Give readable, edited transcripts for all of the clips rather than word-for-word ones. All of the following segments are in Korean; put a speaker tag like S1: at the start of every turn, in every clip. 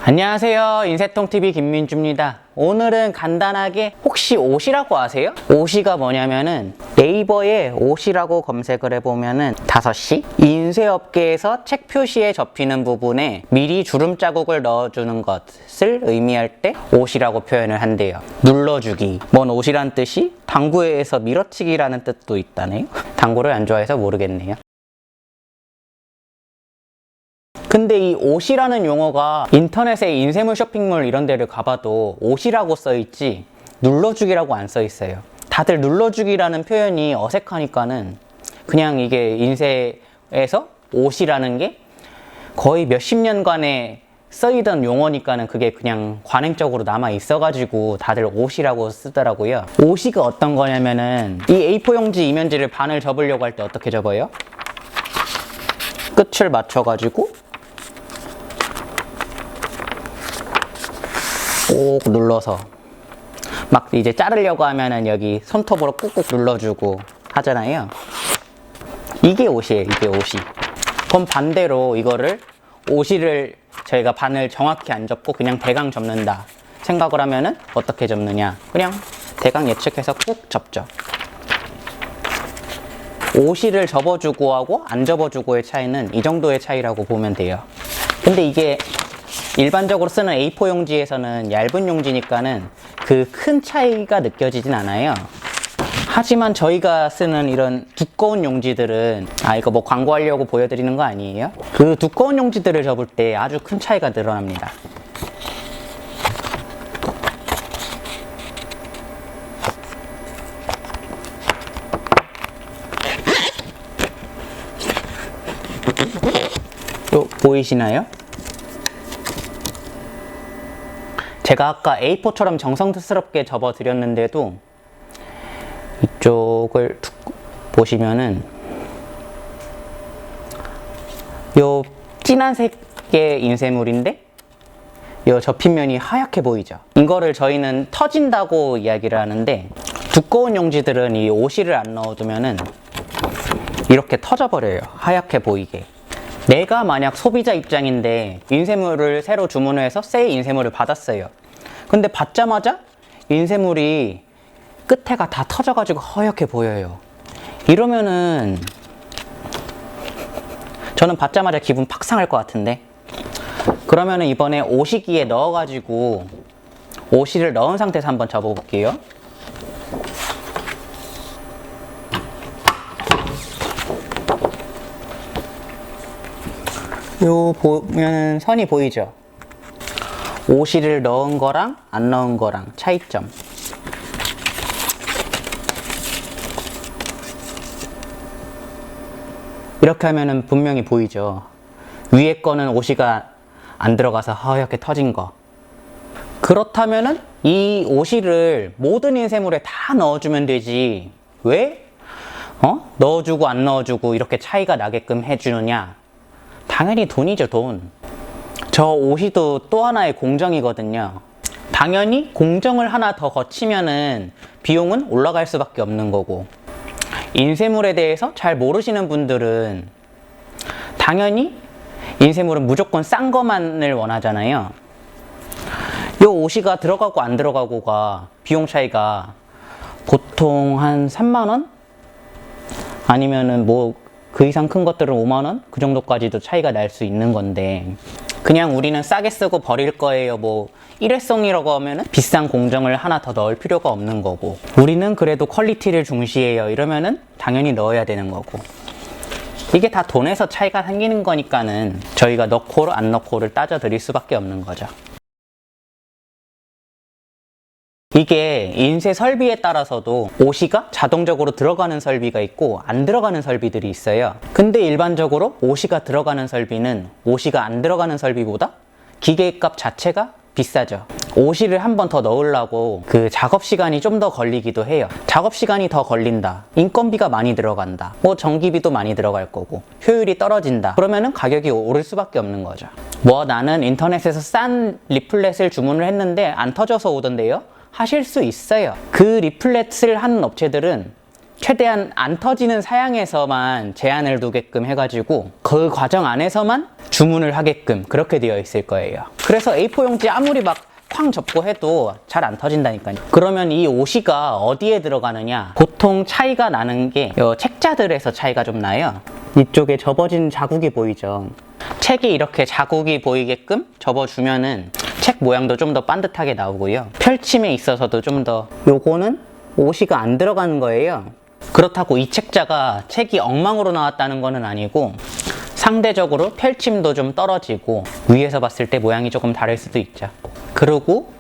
S1: 안녕하세요. 인쇄통TV 김민주입니다. 오늘은 간단하게 혹시 옷이라고 아세요? 옷이가 뭐냐면은 네이버에 옷이라고 검색을 해보면은 5시 인쇄업계에서 책 표시에 접히는 부분에 미리 주름 자국을 넣어주는 것을 의미할 때 옷이라고 표현을 한대요. 눌러주기. 뭔 옷이란 뜻이 당구에서 밀어치기라는 뜻도 있다네요. 당구를 안 좋아해서 모르겠네요. 근데 이 옷이라는 용어가 인터넷에 인쇄물 쇼핑몰 이런 데를 가봐도 옷이라고 써있지 눌러주기라고 안 써있어요. 다들 눌러주기라는 표현이 어색하니까는 그냥 이게 인쇄에서 옷이라는 게 거의 몇십 년간에 써이던 용어니까는 그게 그냥 관행적으로 남아 있어가지고 다들 옷이라고 쓰더라고요. 옷이가 어떤 거냐면은 이 A4 용지 이면지를 반을 접으려고 할 때 어떻게 접어요? 끝을 맞춰가지고 꼭 눌러서 막 이제 자르려고 하면은 여기 손톱으로 꾹꾹 눌러주고 하잖아요. 이게 옷이에요. 이게 옷이. 그럼 반대로 이거를 옷이를 저희가 반을 정확히 안 접고 그냥 대강 접는다 생각을 하면은 어떻게 접느냐, 그냥 대강 예측해서 꾹 접죠. 옷이를 접어주고 하고 안 접어주고의 차이는 이 정도의 차이라고 보면 돼요. 근데 이게 일반적으로 쓰는 A4 용지에서는 얇은 용지니까는 그 큰 차이가 느껴지진 않아요. 하지만 저희가 쓰는 이런 두꺼운 용지들은 이거 뭐 광고하려고 보여드리는 거 아니에요? 그 두꺼운 용지들을 접을 때 아주 큰 차이가 늘어납니다. 보이시나요? 제가 아까 A4처럼 정성스럽게 접어드렸는데도 이쪽을 보시면은 요 진한 색의 인쇄물인데 요 접힌 면이 하얗게 보이죠? 이거를 저희는 터진다고 이야기를 하는데 두꺼운 용지들은 이 오실을 안 넣어두면은 이렇게 터져버려요. 하얗게 보이게. 내가 만약 소비자 입장인데 인쇄물을 새로 주문해서 새 인쇄물을 받았어요. 근데 받자마자 인쇄물이 끝에가 다 터져가지고 허옇게 보여요. 이러면은 저는 받자마자 기분 팍 상할 것 같은데, 그러면은 이번에 오시기에 넣어가지고 오시를 넣은 상태에서 한번 접어볼게요. 요 보면 선이 보이죠? 오시를 넣은 거랑 안 넣은 거랑 차이점. 이렇게 하면은 분명히 보이죠? 위에 거는 오시가 안 들어가서 하얗게 터진 거. 그렇다면은 이 오시를 모든 인쇄물에 다 넣어주면 되지 왜 넣어주고 안 넣어주고 이렇게 차이가 나게끔 해주느냐? 당연히 돈이죠, 돈. 저 오시도 또 하나의 공정이거든요. 당연히 공정을 하나 더 거치면은 비용은 올라갈 수밖에 없는 거고, 인쇄물에 대해서 잘 모르시는 분들은 당연히 인쇄물은 무조건 싼 것만을 원하잖아요. 요 오시가 들어가고 안 들어가고가 비용 차이가 보통 한 3만원? 아니면은 뭐 그 이상 큰 것들은 5만원? 그 정도까지도 차이가 날 수 있는 건데, 그냥 우리는 싸게 쓰고 버릴 거예요, 뭐 일회성이라고 하면은 비싼 공정을 하나 더 넣을 필요가 없는 거고, 우리는 그래도 퀄리티를 중시해요 이러면은 당연히 넣어야 되는 거고, 이게 다 돈에서 차이가 생기는 거니까는 저희가 넣고 안 넣고를 따져 드릴 수밖에 없는 거죠. 이게 인쇄 설비에 따라서도 오시가 자동적으로 들어가는 설비가 있고 안 들어가는 설비들이 있어요. 근데 일반적으로 오시가 들어가는 설비는 오시가 안 들어가는 설비보다 기계값 자체가 비싸죠. 오시를 한 번 더 넣으려고 그 작업 시간이 좀 더 걸리기도 해요. 작업 시간이 더 걸린다, 인건비가 많이 들어간다, 뭐 전기비도 많이 들어갈 거고 효율이 떨어진다, 그러면은 가격이 오를 수밖에 없는 거죠. 뭐 나는 인터넷에서 싼 리플렛을 주문을 했는데 안 터져서 오던데요? 하실 수 있어요. 그 리플렛을 하는 업체들은 최대한 안 터지는 사양에서만 제한을 두게끔 해가지고 그 과정 안에서만 주문을 하게끔 그렇게 되어 있을 거예요. 그래서 A4 용지 아무리 막 쾅 접고 해도 잘 안 터진다니까요. 그러면 이 오시가 어디에 들어가느냐? 보통 차이가 나는 게 이 책자들에서 차이가 좀 나요. 이쪽에 접어진 자국이 보이죠? 책이 이렇게 자국이 보이게끔 접어주면은 책 모양도 좀 더 반듯하게 나오고요. 펼침에 있어서도 좀 더, 요거는 오시가 안 들어가는 거예요. 그렇다고 이 책자가 책이 엉망으로 나왔다는 거는 아니고 상대적으로 펼침도 좀 떨어지고 위에서 봤을 때 모양이 조금 다를 수도 있죠. 그리고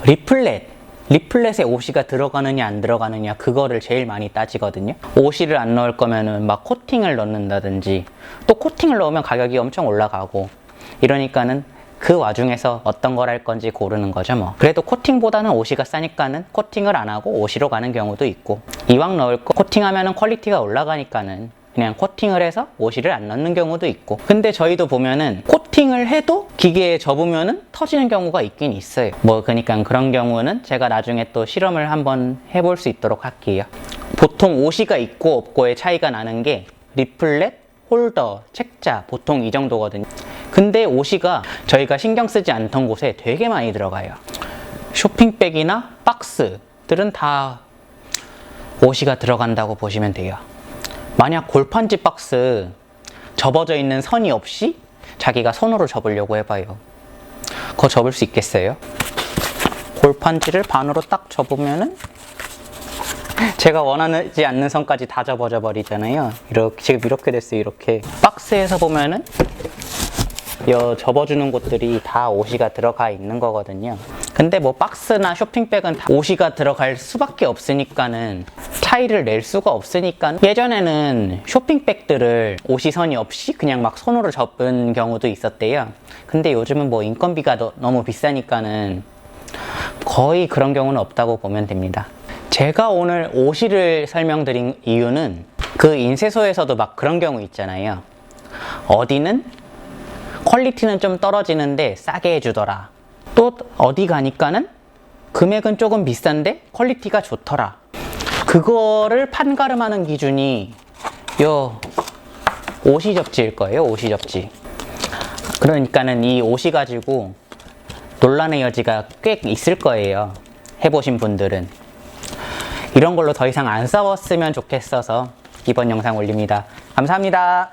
S1: 리플렛에 오시가 들어가느냐 안 들어가느냐 그거를 제일 많이 따지거든요. 오시를 안 넣을 거면은 막 코팅을 넣는다든지, 또 코팅을 넣으면 가격이 엄청 올라가고 이러니까는 그 와중에서 어떤 걸 할 건지 고르는 거죠 뭐. 그래도 코팅보다는 오시가 싸니까는 코팅을 안 하고 오시로 가는 경우도 있고, 이왕 넣을 거 코팅하면은 퀄리티가 올라가니까는 그냥 코팅을 해서 오시를 안 넣는 경우도 있고. 근데 저희도 보면은 코팅을 해도 기계에 접으면은 터지는 경우가 있긴 있어요. 뭐 그러니까 그런 경우는 제가 나중에 또 실험을 한번 해볼 수 있도록 할게요. 보통 오시가 있고 없고의 차이가 나는 게 리플렛, 홀더, 책자 보통 이 정도거든요. 근데 오시가 저희가 신경 쓰지 않던 곳에 되게 많이 들어가요. 쇼핑백이나 박스들은 다 오시가 들어간다고 보시면 돼요. 만약 골판지 박스 접어져 있는 선이 없이 자기가 손으로 접으려고 해봐요. 그거 접을 수 있겠어요? 골판지를 반으로 딱 접으면은 제가 원하지 않는 선까지 다 접어져 버리잖아요. 지금 이렇게 됐어요. 이렇게 박스에서 보면은 접어주는 곳들이 다 오시가 들어가 있는 거거든요. 근데 뭐 박스나 쇼핑백은 다 오시가 들어갈 수밖에 없으니까는 차이를 낼 수가 없으니까, 예전에는 쇼핑백들을 오시선이 없이 그냥 막 손으로 접은 경우도 있었대요. 근데 요즘은 뭐 인건비가 너무 비싸니까는 거의 그런 경우는 없다고 보면 됩니다. 제가 오늘 오시를 설명드린 이유는 그 인쇄소에서도 막 그런 경우 있잖아요. 어디는 퀄리티는 좀 떨어지는데 싸게 해주더라. 또 어디 가니까는 금액은 조금 비싼데 퀄리티가 좋더라. 그거를 판가름하는 기준이 오시 접지일 거예요. 오시 접지. 그러니까는 이 오시 가지고 논란의 여지가 꽤 있을 거예요. 해보신 분들은. 이런 걸로 더 이상 안 싸웠으면 좋겠어서 이번 영상 올립니다. 감사합니다.